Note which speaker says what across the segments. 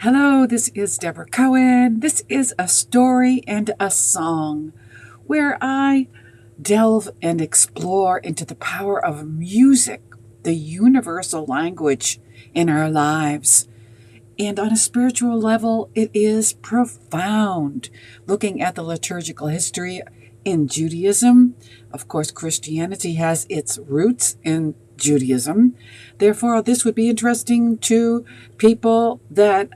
Speaker 1: Hello, this is Debra Cohen. This is a story and a song where I delve and explore into the power of music, the universal language in our lives. And on a spiritual level, it is profound. Looking at the liturgical history in Judaism, of course, Christianity has its roots in Judaism. Therefore, this would be interesting to people that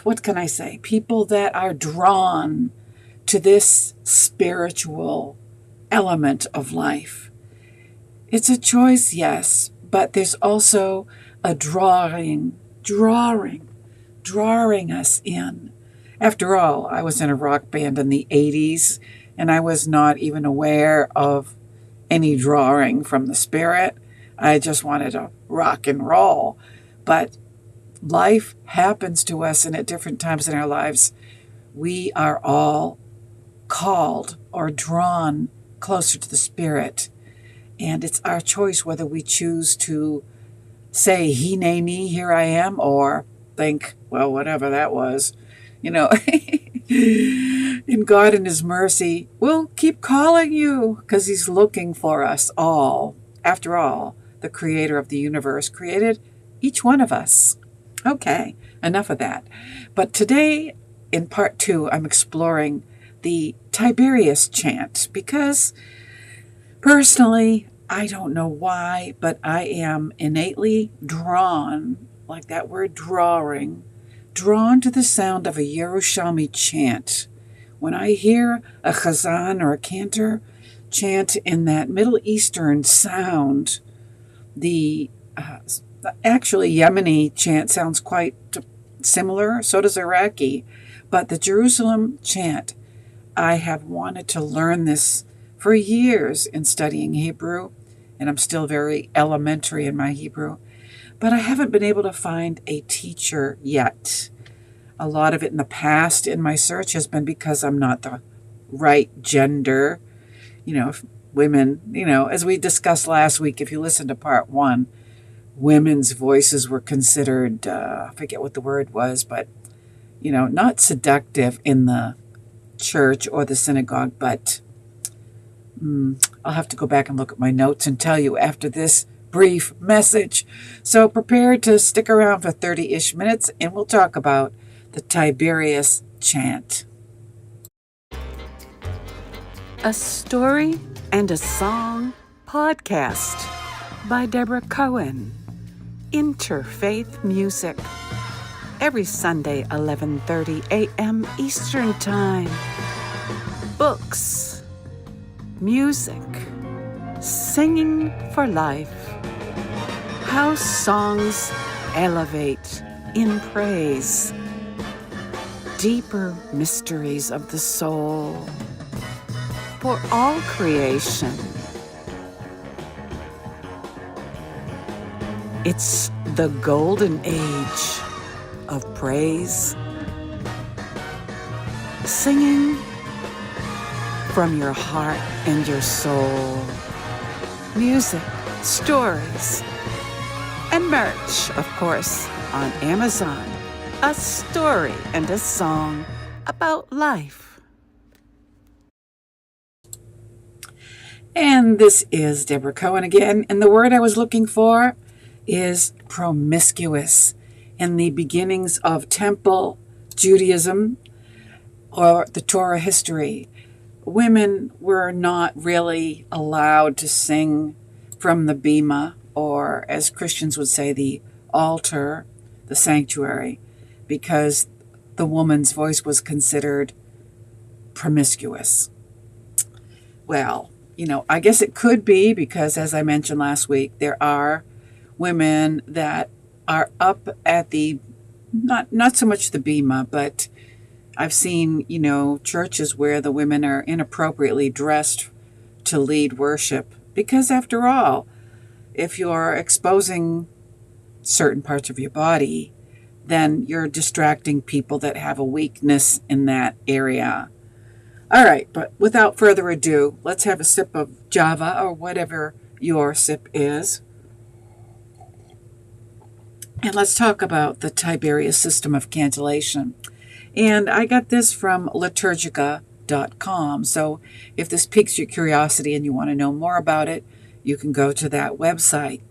Speaker 1: what can I say? People that are drawn to this spiritual element of life. It's a choice, yes, but there's also a drawing us in. After all, I was in a rock band in the 80s, and I was not even aware of any drawing from the spirit. I just wanted to rock and roll. But life happens to us, and at different times in our lives, we are all called or drawn closer to the Spirit. And it's our choice whether we choose to say, Hineni, here I am, or think, well, whatever that was. In God in His mercy, will keep calling you because He's looking for us all. After all, the Creator of the universe created each one of us. Okay, enough of that. But today, in part 2, I'm exploring the Tiberias chant because personally, I don't know why, but I am innately drawn, like that word drawn to the sound of a Yerushalmi chant. When I hear a chazan or a cantor chant in that Middle Eastern sound, the actually Yemeni chant sounds quite similar, so does Iraqi, but the Jerusalem chant, I have wanted to learn this for years in studying Hebrew, and I'm still very elementary in my Hebrew, but I haven't been able to find a teacher yet. A lot of it in the past in my search has been because I'm not the right gender. Women, as we discussed last week, if you listen to part 1, women's voices were considered, I forget what the word was, but, not seductive in the church or the synagogue, but I'll have to go back and look at my notes and tell you after this brief message. So prepare to stick around for 30-ish minutes, and we'll talk about the Tiberias chant. A Story and a Song podcast by Debra Cohen. Interfaith Music. Every Sunday, 11:30 a.m. Eastern Time. Books. Music. Singing for life. How songs elevate in praise. Deeper mysteries of the soul. For all creation. It's the golden age of praise. Singing from your heart and your soul. Music, stories, and merch, of course, on Amazon. A story and a song about life. And this is Debra Cohen again, and the word I was looking for is promiscuous. In the beginnings of Temple Judaism or the Torah history, women were not really allowed to sing from the bima, or as Christians would say, the altar, the sanctuary, because the woman's voice was considered promiscuous. Well, I guess it could be because, as I mentioned last week, there are women that are up at the, not so much the bima, but I've seen, churches where the women are inappropriately dressed to lead worship. Because after all, if you're exposing certain parts of your body, then you're distracting people that have a weakness in that area. All right, but without further ado, let's have a sip of Java or whatever your sip is. And let's talk about the Tiberias System of Cantillation. And I got this from liturgica.com. So if this piques your curiosity and you want to know more about it, you can go to that website.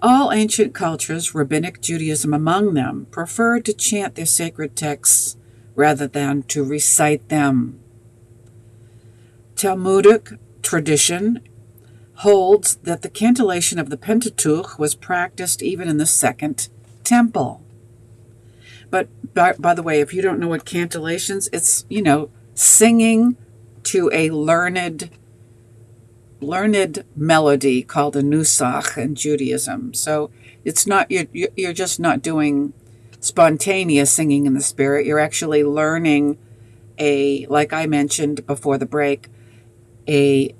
Speaker 1: All ancient cultures, Rabbinic Judaism among them, preferred to chant their sacred texts rather than to recite them. Talmudic tradition holds that the cantillation of the Pentateuch was practiced even in the Second Temple. But by the way, if you don't know what cantillations, it's, singing to a learned melody called a nusach in Judaism. So it's not, you're just not doing spontaneous singing in the spirit. You're actually learning like I mentioned before the break, I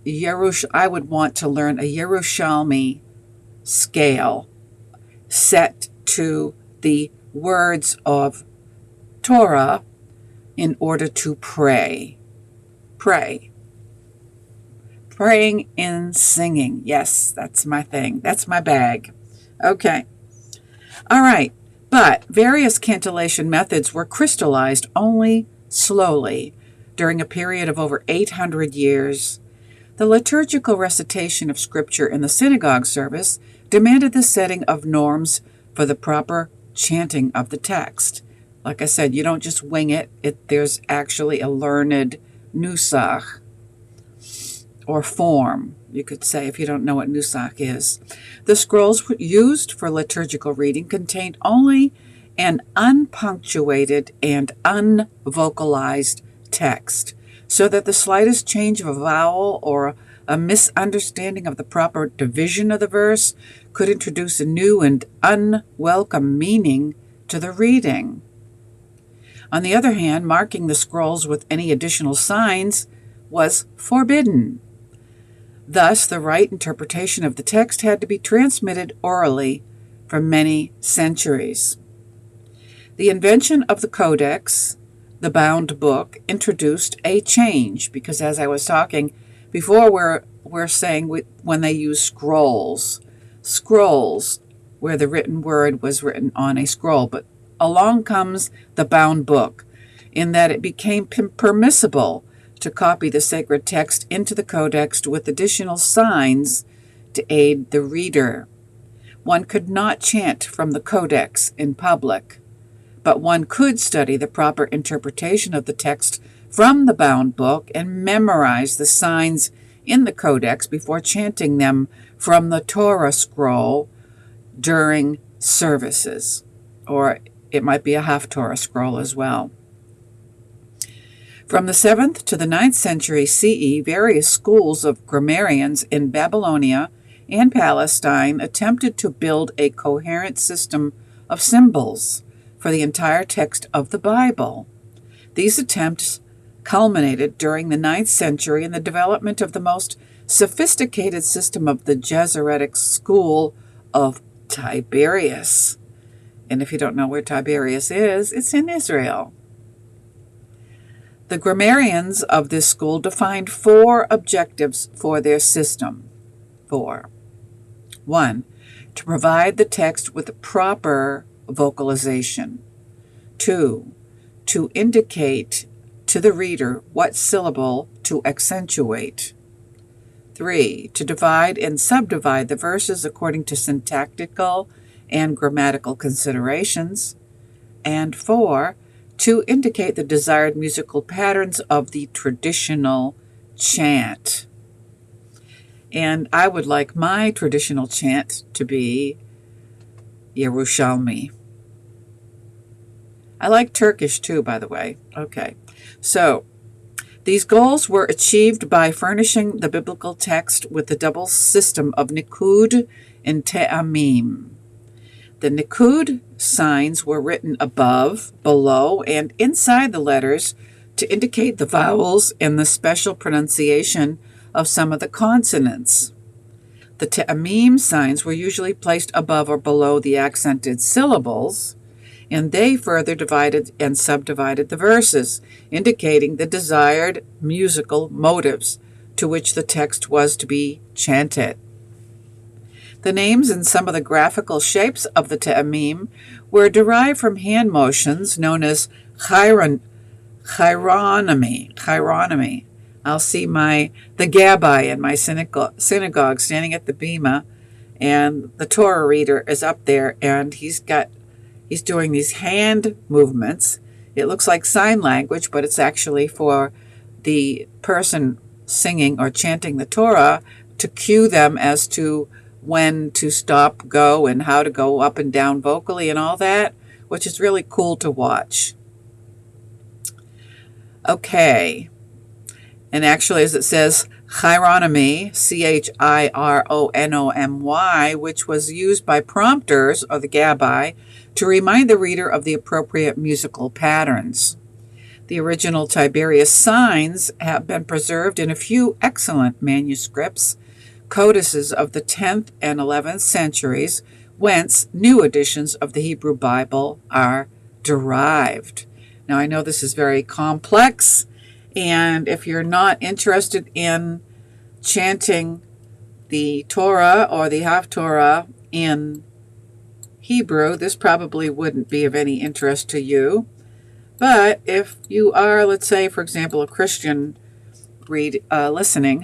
Speaker 1: would want to learn a Yerushalmi scale set to the words of Torah in order to pray. Praying and singing. Yes, that's my thing. That's my bag. Okay. All right. But various cantillation methods were crystallized only slowly during a period of over 800 years. The liturgical recitation of Scripture in the synagogue service demanded the setting of norms for the proper chanting of the text. Like I said, you don't just wing it. There's actually a learned nusach, or form, you could say, if you don't know what nusach is. The scrolls used for liturgical reading contained only an unpunctuated and unvocalized text, so that the slightest change of a vowel or a misunderstanding of the proper division of the verse could introduce a new and unwelcome meaning to the reading. On the other hand, marking the scrolls with any additional signs was forbidden. Thus, the right interpretation of the text had to be transmitted orally for many centuries. The invention of the codex, the bound book, introduced a change, because as I was talking before, we're saying when they use scrolls, where the written word was written on a scroll, but along comes the bound book, in that it became permissible to copy the sacred text into the codex with additional signs to aid the reader. One could not chant from the codex in public, but one could study the proper interpretation of the text from the bound book and memorize the signs in the codex before chanting them from the Torah scroll during services, or it might be a half-Torah scroll as well. From the 7th to the 9th century CE, various schools of grammarians in Babylonia and Palestine attempted to build a coherent system of symbols for the entire text of the Bible. These attempts culminated during the 9th century in the development of the most sophisticated system of the Jesuitic school of Tiberias. And if you don't know where Tiberias is, it's in Israel. The grammarians of this school defined 4 objectives for their system. 4. 1. To provide the text with proper vocalization. 2. To indicate to the reader what syllable to accentuate. 3. To divide and subdivide the verses according to syntactical and grammatical considerations. And 4. To indicate the desired musical patterns of the traditional chant. And I would like my traditional chant to be Yerushalmi. I like Turkish too, by the way. Okay. So, these goals were achieved by furnishing the biblical text with the double system of nikud and te'amim. The nikud signs were written above, below, and inside the letters to indicate the vowels and the special pronunciation of some of the consonants. The te'amim signs were usually placed above or below the accented syllables, and they further divided and subdivided the verses, indicating the desired musical motives to which the text was to be chanted. The names and some of the graphical shapes of the te'amim were derived from hand motions known as chironomy. I'll see the gabbai in my synagogue standing at the bima, and the Torah reader is up there, and he's doing these hand movements. It looks like sign language, but it's actually for the person singing or chanting the Torah to cue them as to when to stop, go, and how to go up and down vocally and all that, which is really cool to watch. Okay. And actually, as it says, chironomy, chironomy, which was used by prompters, or the gabbai, to remind the reader of the appropriate musical patterns. The original Tiberias signs have been preserved in a few excellent manuscripts, codices of the 10th and 11th centuries, whence new editions of the Hebrew Bible are derived. Now, I know this is very complex, and if you're not interested in chanting the Torah or the Haftorah in Hebrew, this probably wouldn't be of any interest to you. But if you are, let's say, for example, a Christian listening,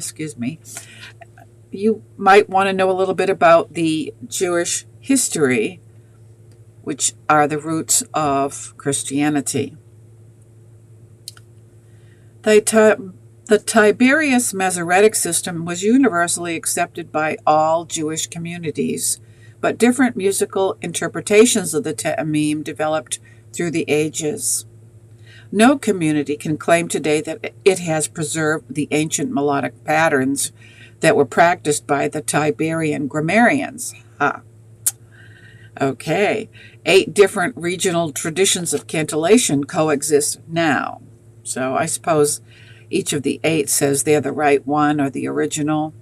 Speaker 1: you might want to know a little bit about the Jewish history, which are the roots of Christianity. The Tiberias Masoretic system was universally accepted by all Jewish communities, but different musical interpretations of the te'amim developed through the ages. No community can claim today that it has preserved the ancient melodic patterns that were practiced by the Tiberian grammarians. Okay, 8 different regional traditions of cantillation coexist now. So I suppose each of the 8 says they're the right one or the original.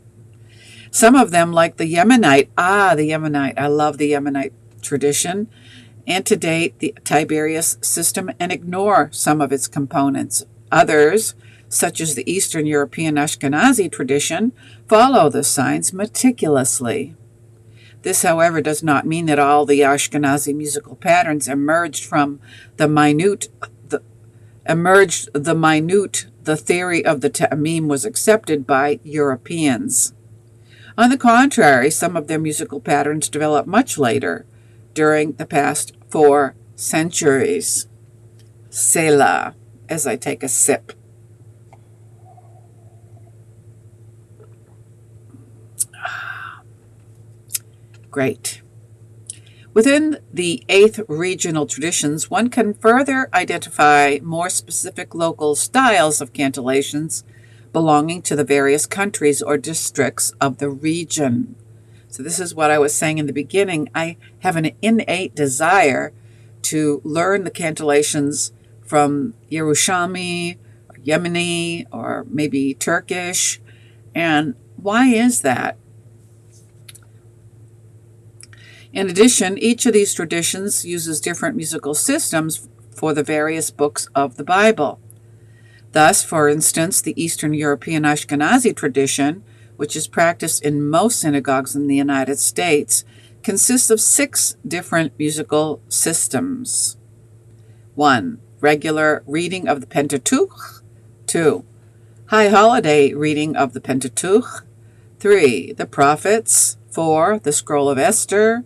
Speaker 1: Some of them, like the Yemenite, I love the Yemenite tradition, antedate the Tiberias system and ignore some of its components. Others, such as the Eastern European Ashkenazi tradition, follow the signs meticulously. This, however, does not mean that all the Ashkenazi musical patterns emerged from the minute. The theory of the te'amim was accepted by Europeans. On the contrary, some of their musical patterns developed much later, during the past 4 centuries. Selah, as I take a sip. Great. Within the 8th regional traditions, one can further identify more specific local styles of cantillations belonging to the various countries or districts of the region. So this is what I was saying in the beginning. I have an innate desire to learn the cantillations from Yerushalmi, or Yemeni, or maybe Turkish. And why is that? In addition, each of these traditions uses different musical systems for the various books of the Bible. Thus, for instance, the Eastern European Ashkenazi tradition, which is practiced in most synagogues in the United States, consists of 6 different musical systems. 1. Regular reading of the Pentateuch. 2. High holiday reading of the Pentateuch. 3. The Prophets. 4. The Scroll of Esther.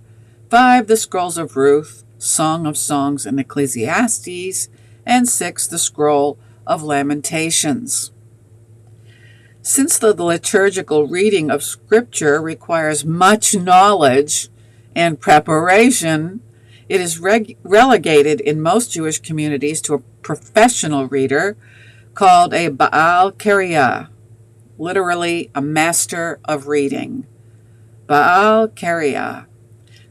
Speaker 1: 5. The Scrolls of Ruth, Song of Songs, and Ecclesiastes. And 6. The Scroll of Lamentations. Since the liturgical reading of Scripture requires much knowledge and preparation, it is relegated in most Jewish communities to a professional reader called a Baal Kariah, literally a master of reading. Baal Kariah.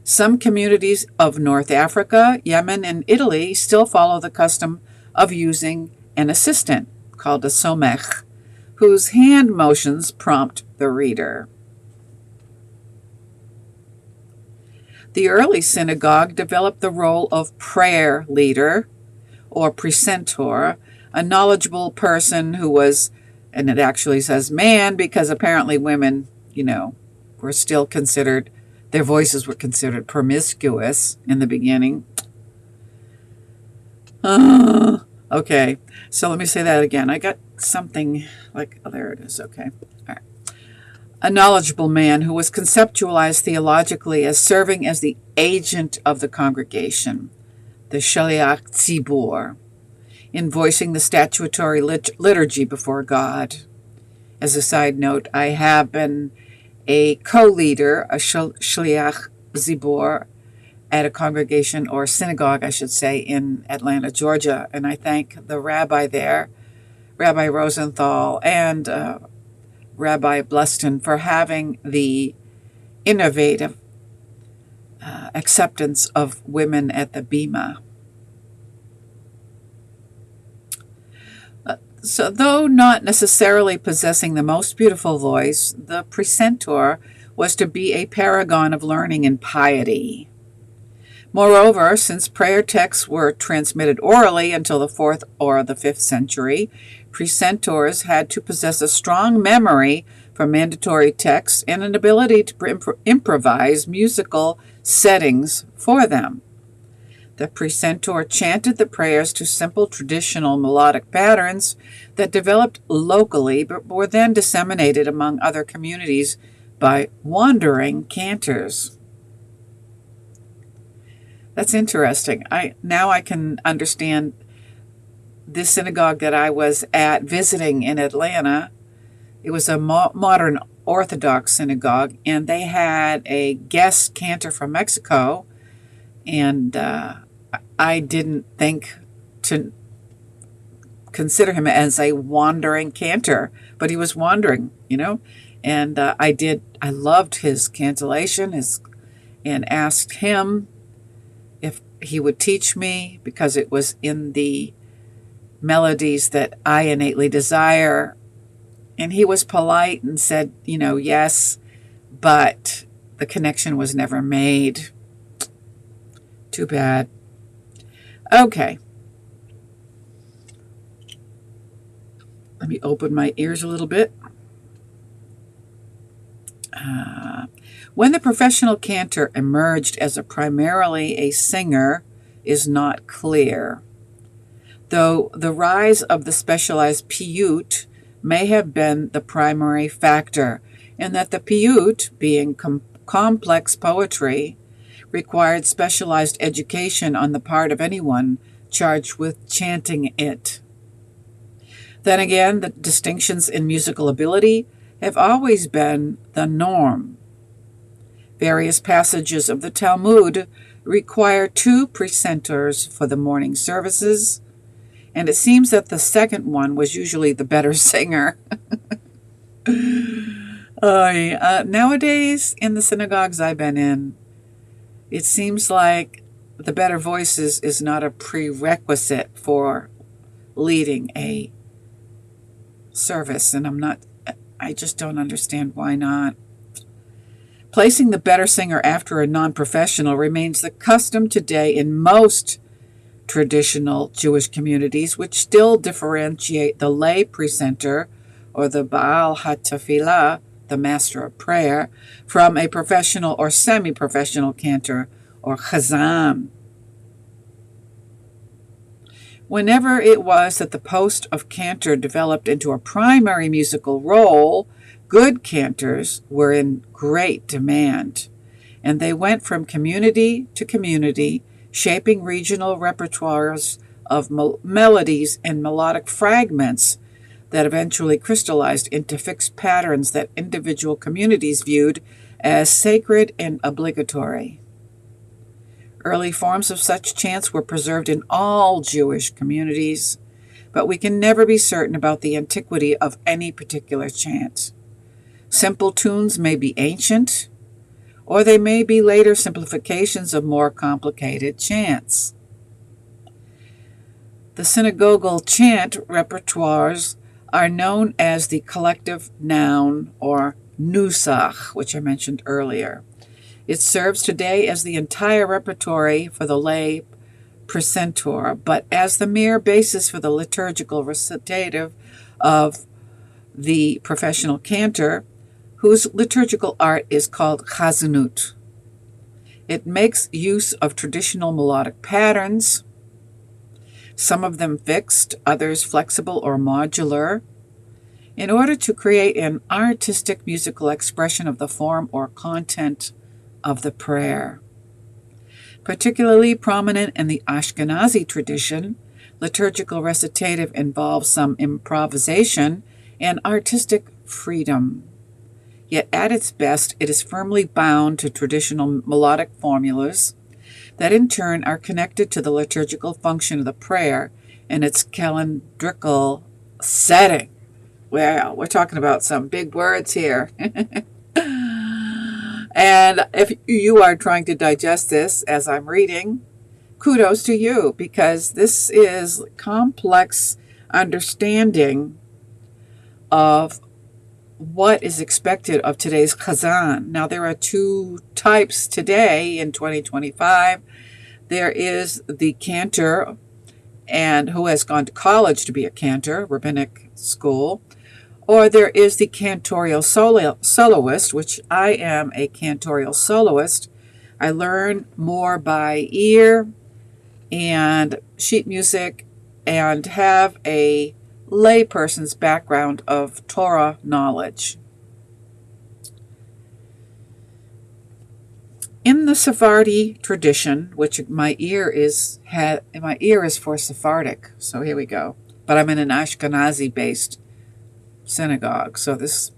Speaker 1: Some communities of North Africa, Yemen, and Italy still follow the custom of using an assistant called a somech, whose hand motions prompt the reader. The early synagogue developed the role of prayer leader or precentor, a knowledgeable person who was, and it actually says man because apparently women, were still considered Their voices were considered promiscuous in the beginning. Okay, so let me say that again. I got something like, oh, there it is. Okay. All right. A knowledgeable man who was conceptualized theologically as serving as the agent of the congregation, the Shaliach Tzibur, in voicing the statutory liturgy before God. As a side note, I have been a co-leader, a Shaliach Tzibur, at a congregation, or synagogue, I should say, in Atlanta, Georgia. And I thank the rabbi there, Rabbi Rosenthal, and Rabbi Bluston, for having the innovative acceptance of women at the Bima. So though not necessarily possessing the most beautiful voice, the precentor was to be a paragon of learning and piety. Moreover, since prayer texts were transmitted orally until the 4th or the 5th century, precentors had to possess a strong memory for mandatory texts and an ability to improvise musical settings for them. The precentor chanted the prayers to simple traditional melodic patterns that developed locally but were then disseminated among other communities by wandering cantors. That's interesting. Now I can understand this synagogue that I was at visiting in Atlanta. It was a modern Orthodox synagogue, and they had a guest cantor from Mexico, and I didn't think to consider him as a wandering cantor, but he was wandering, and I loved his cantillation, and asked him if he would teach me, because it was in the melodies that I innately desire. And he was polite and said, yes, but the connection was never made. Too bad. Okay. Let me open my ears a little bit. When the professional cantor emerged as primarily a singer is not clear, though the rise of the specialized piyut may have been the primary factor, in that the piyut, being complex poetry, required specialized education on the part of anyone charged with chanting it. Then again, the distinctions in musical ability have always been the norm. Various passages of the Talmud require 2 precentors for the morning services, and it seems that the second one was usually the better singer. Nowadays, in the synagogues I've been in, it seems like the better voices is not a prerequisite for leading a service, and I just don't understand why not. Placing the better singer after a non-professional remains the custom today in most traditional Jewish communities, which still differentiate the lay precentor, or the Baal HaTefilah, the master of prayer, from a professional or semi-professional cantor, or chazan. Whenever it was that the post of cantor developed into a primary musical role, good cantors were in great demand, and they went from community to community, shaping regional repertoires of melodies and melodic fragments that eventually crystallized into fixed patterns that individual communities viewed as sacred and obligatory. Early forms of such chants were preserved in all Jewish communities, but we can never be certain about the antiquity of any particular chant. Simple tunes may be ancient, or they may be later simplifications of more complicated chants. The synagogal chant repertoires are known as the collective noun, or nusach, which I mentioned earlier. It serves today as the entire repertory for the lay precentor, but as the mere basis for the liturgical recitative of the professional cantor, whose liturgical art is called chazanut. It makes use of traditional melodic patterns, some of them fixed, others flexible or modular, in order to create an artistic musical expression of the form or content of the prayer. Particularly prominent in the Ashkenazi tradition, liturgical recitative involves some improvisation and artistic freedom. Yet at its best, it is firmly bound to traditional melodic formulas that in turn are connected to the liturgical function of the prayer and its calendrical setting. Well, we're talking about some big words here. And if you are trying to digest this as I'm reading, kudos to you, because this is complex understanding of what is expected of today's Chazan. Now, there are two types today in 2025. There is the cantor, and who has gone to college to be a cantor, rabbinic school, or there is the cantorial soloist, which I am a cantorial soloist. I learn more by ear and sheet music and have a layperson's background of Torah knowledge. In the Sephardi tradition, which my ear is for Sephardic, so here we go. But I'm in an Ashkenazi-based synagogue, so this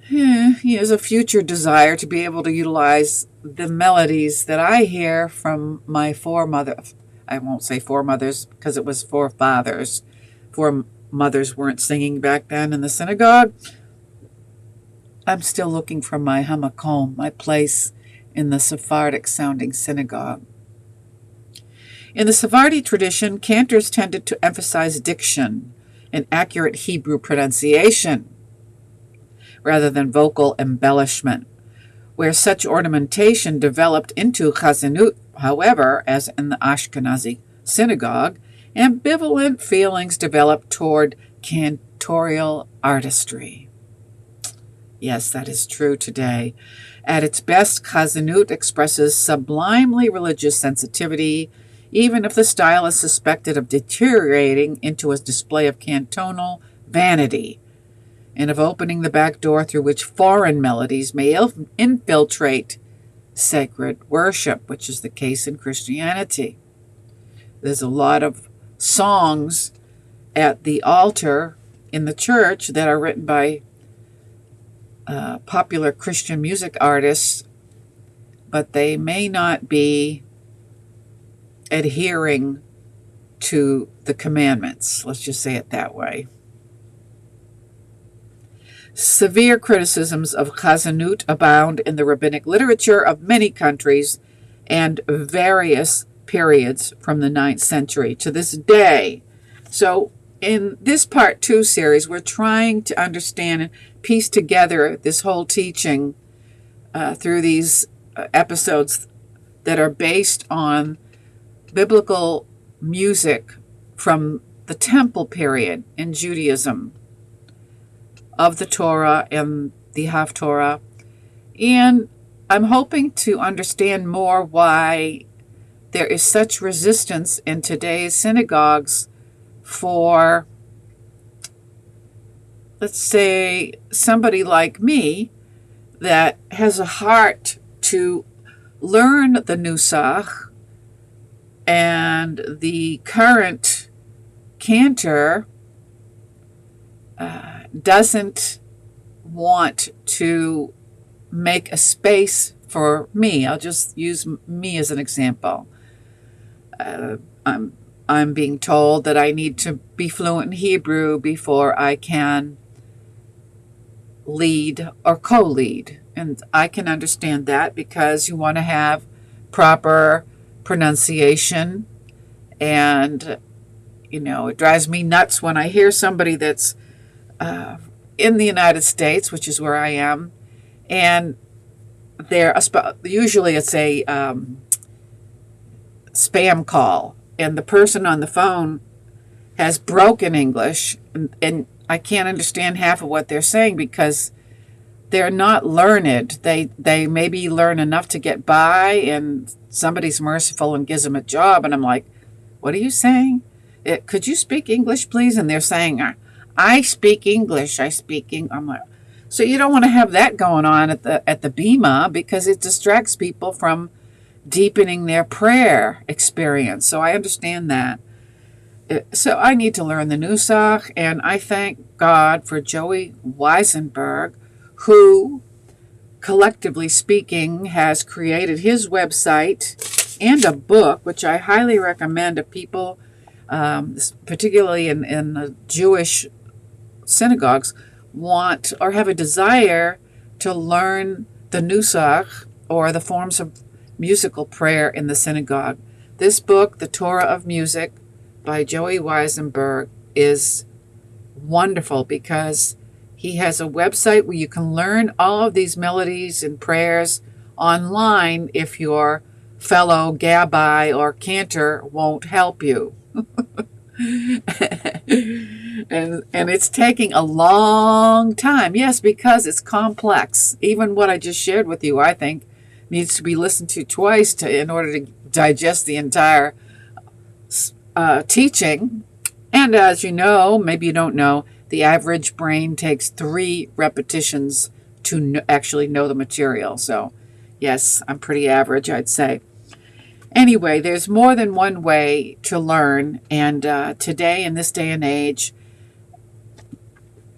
Speaker 1: is a future desire to be able to utilize the melodies that I hear from my foremothers. I won't say foremothers because it was forefathers. Foremothers weren't singing back then in the synagogue. I'm still looking for my hamakom, my place in the Sephardic sounding synagogue. In the Sephardi tradition, cantors tended to emphasize diction and accurate Hebrew pronunciation rather than vocal embellishment, where such ornamentation developed into chazanut. However, as in the Ashkenazi synagogue, ambivalent feelings developed toward cantorial artistry. Yes, that is true today. At its best, chazanut expresses sublimely religious sensitivity, even if the style is suspected of deteriorating into a display of cantonal vanity and of opening the back door through which foreign melodies may infiltrate sacred worship, which is the case in Christianity. There's a lot of songs at the altar in the church that are written by popular Christian music artists, but they may not be adhering to the commandments. Let's just say it that way. Severe criticisms of chazanut abound in the rabbinic literature of many countries and various periods from the 9th century to this day. So in this Part 2 series, we're trying to understand and piece together this whole teaching through these episodes that are based on biblical music from the temple period in Judaism, of the Torah and the Haftorah. And I'm hoping to understand more why there is such resistance in today's synagogues for, let's say, somebody like me that has a heart to learn the Nusach, and the current cantor doesn't want to make a space for me. I'll just use me as an example. I'm being told that I need to be fluent in Hebrew before I can lead or co-lead. And I can understand that because you want to have proper pronunciation. And, it drives me nuts when I hear somebody that's in the United States, which is where I am, and usually it's a spam call, and the person on the phone has broken English, and I can't understand half of what they're saying because they're not learned. They maybe learn enough to get by, and somebody's merciful and gives them a job. And I'm like, what are you saying? Could you speak English, please? And they're saying, I speak English. I'm like, so you don't want to have that going on at the Bema, because it distracts people from deepening their prayer experience. So I understand that. So I need to learn the Nusach, and I thank God for Joey Weisenberg, who, collectively speaking, has created his website and a book, which I highly recommend to people, particularly in the Jewish synagogues, want or have a desire to learn the Nusach, or the forms of musical prayer in the synagogue. This book, The Torah of Music, by Joey Weisenberg, is wonderful because he has a website where you can learn all of these melodies and prayers online if your fellow gabbai or cantor won't help you. and it's taking a long time. Yes, because it's complex. Even what I just shared with you, I think, needs to be listened to twice in order to digest the entire teaching. And as you know, maybe you don't know, the average brain takes 3 repetitions to actually know the material. So yes, I'm pretty average, I'd say. Anyway, there's more than one way to learn. And today, in this day and age,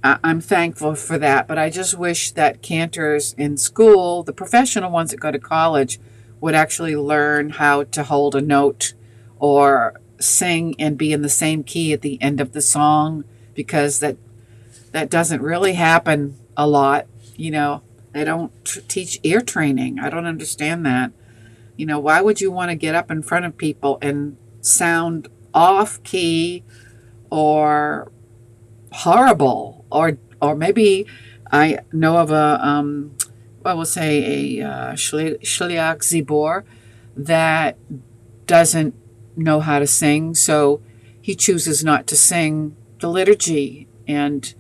Speaker 1: I'm thankful for that. But I just wish that cantors in school, the professional ones that go to college, would actually learn how to hold a note or sing and be in the same key at the end of the song, because that doesn't really happen a lot. You know, they don't teach ear training. I don't understand that. You know, why would you want to get up in front of people and sound off key or horrible? Or maybe I know of a shliach zibor that doesn't know how to sing, so he chooses not to sing the liturgy, and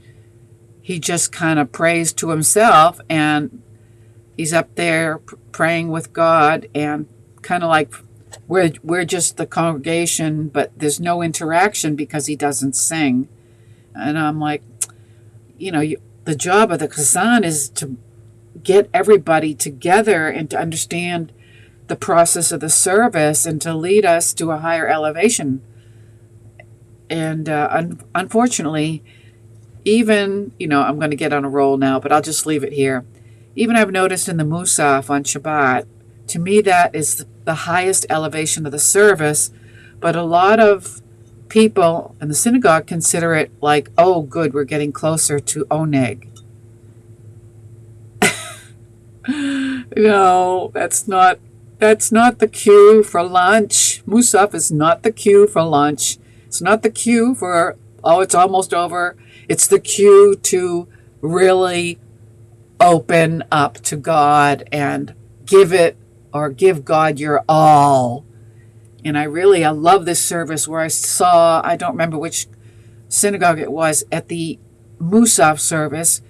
Speaker 1: he just kind of prays to himself, and he's up there praying with God, and kind of like we're just the congregation, but there's no interaction because he doesn't sing. And I'm like, you know, the job of the chazan is to get everybody together and to understand the process of the service and to lead us to a higher elevation. And unfortunately, even, you know, I'm going to get on a roll now, but I'll just leave it here. Even I've noticed in the Musaf on Shabbat, to me that is the highest elevation of the service, but a lot of people in the synagogue consider it like, oh, good, we're getting closer to Oneg. No, that's not the cue for lunch. Musaf is not the cue for lunch. It's not the cue for, oh, it's almost over. It's the cue to really open up to God and give God your all. And I love this service where I don't remember which synagogue it was, at the Musaf service,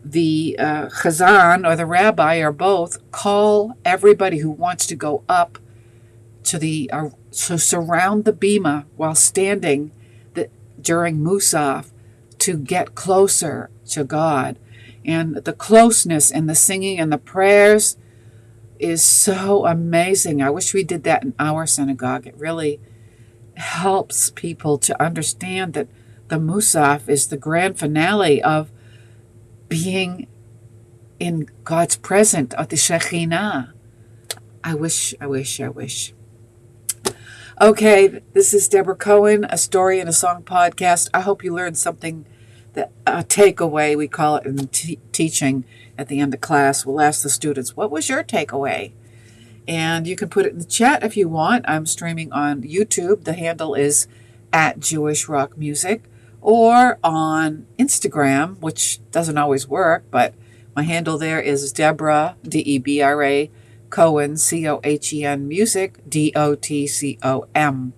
Speaker 1: the chazan or the rabbi or both call everybody who wants to go up to surround the bima while standing during Musaf to get closer to God. And the closeness and the singing and the prayers is so amazing. I wish we did that in our synagogue. It really helps people to understand that the Musaf is the grand finale of being in God's presence, of the Shekhinah. I wish. Okay, this is Debra Cohen, a story and a song podcast. I hope you learned something, a takeaway, we call it in teaching at the end of class. We'll ask the students, what was your takeaway? And you can put it in the chat if you want. I'm streaming on YouTube. The handle is @JewishRockMusic, or on Instagram, which doesn't always work, but my handle there is Debra, Debra, Cohen, Cohen Music, Dotcom.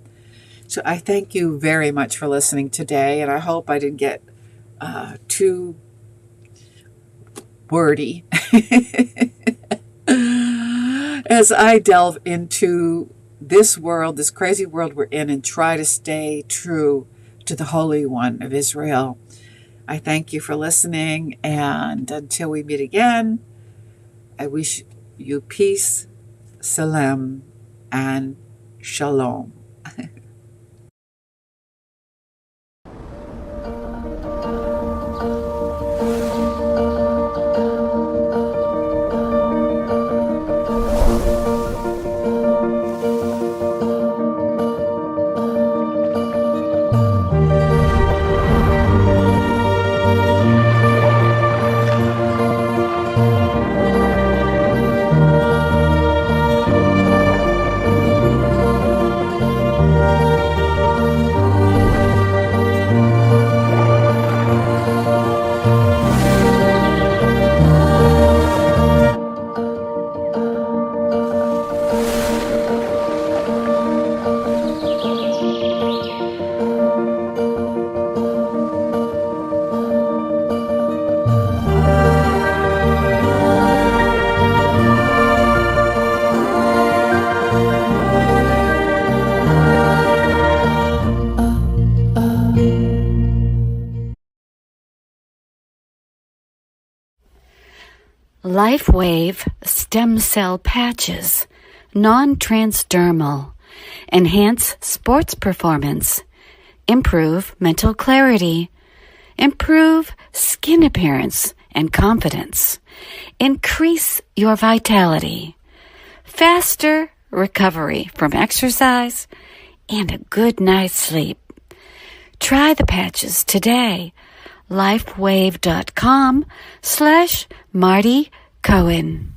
Speaker 1: So I thank you very much for listening today, and I hope I didn't get too wordy as I delve into this world, this crazy world we're in, and try to stay true to the Holy One of Israel. I thank you for listening, and until we meet again, I wish you peace, salam, and shalom.
Speaker 2: LifeWave stem cell patches, non-transdermal, enhance sports performance, improve mental clarity, improve skin appearance and confidence, increase your vitality, faster recovery from exercise, and a good night's sleep. Try the patches today. lifewave.com/Marty Cohen.